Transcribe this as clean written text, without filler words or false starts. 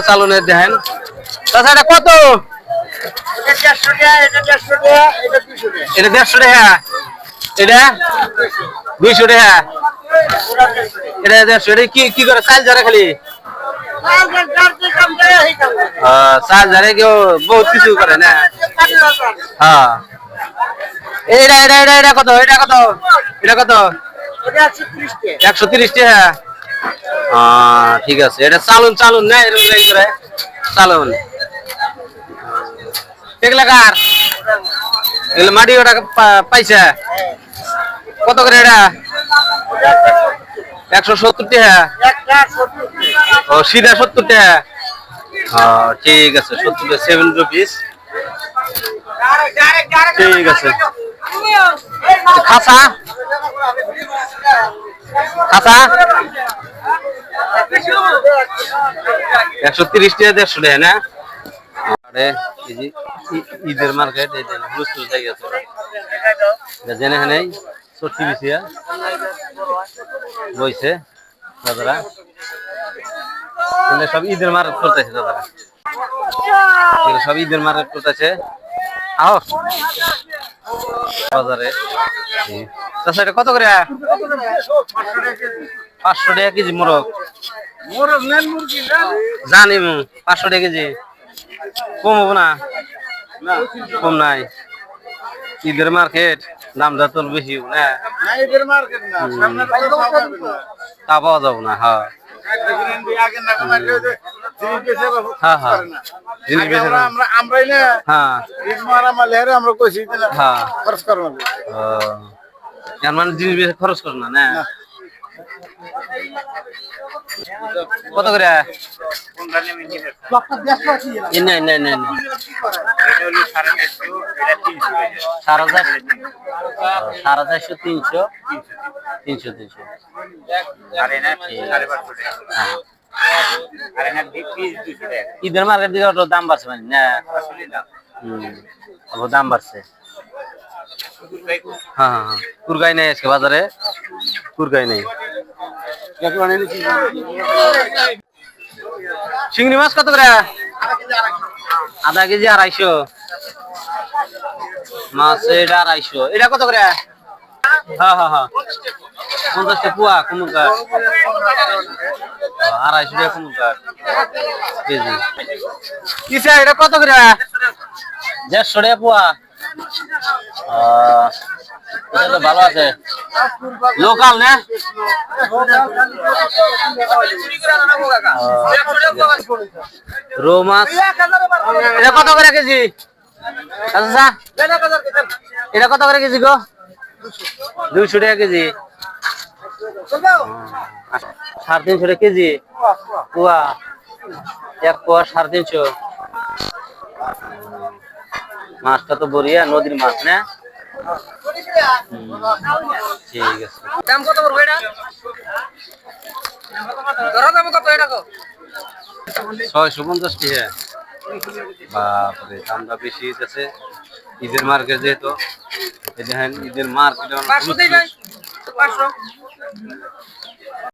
চালনের দেখেন চাচা এটা কত এটা 150 টাকা এটা 200 টাকা এটা 150 এটা কি করে চাল যারা খালি চাল যারা কেউ বহুত কিছু করে না হ্যাঁ এটা এটা এটা এটা কত এটা কত এটা কত 130 টাকা ঠিক আছে এটা চালুন চালুন না এরকম করে চালুন এগুলা কার এগুলো মাটি ওটা পাইছে কত করে এটা 170 টাকা ও সিধা 70 টাকা ঠিক আছে 70 7 রুপিস ঠিক আছে খাসা খাসা 130 টাকা 150 টাকা না আরে ঈদের মার্কেট এই দেন হুলস্থুল জায়গা আছে জেনে নেই সত্যি বিছিয়া বইছে দাদারা সব ঈদের মার্কেট করতেছে দাদারা সব ঈদের মার্কেট করতেছে আও বাজারে আচ্ছা এটা কত করে 500 টাকা কেজি মোরগ জানি 500 টাকা কেজি কম হবো না কম নাই ঈদের মার্কেট দামটা তোর বেশি না তা পাওয়া যাবো না হ্যাঁ মানে জিনিস খরচ করো না কত করে সাড়ে 450 300 300 ঈদের মার্কেট দিকে দাম বাড়ছে মানে না দাম বাড়ছে হ্যাঁ কুরগাই নেই আজকে বাজারে কুরগাই নেই চিংড়ি মাছ কত করে আধা কেজি 250 মাছ এটা 250 এটা কত করে হ্যাঁ 50 টাকা পুয়া কুমুকার 250 টাকা কুমুকার কেজি কিসা এটা কত করে 150 টাকা পুয়া এটা তো ভালো আছে লোকাল না রো মাছ এটা কত করে কেজি আচ্ছা এটা কত করে কেজি গো 200 টাকা কেজি 350 টাকা কেজি পোয়া এক পোয়া 350 মাছটা তো বড়িয়া নদীর মাছ না ঠিক আছে দাম কত পড়বে এটা ধরা দাম কত এটা গো 650 টাকা বাপরে দামটা বেশি আছে ঈদের মার্কেট যেহেতু এই দেখেন ঈদের মার্কেট 500 দেই ভাই 500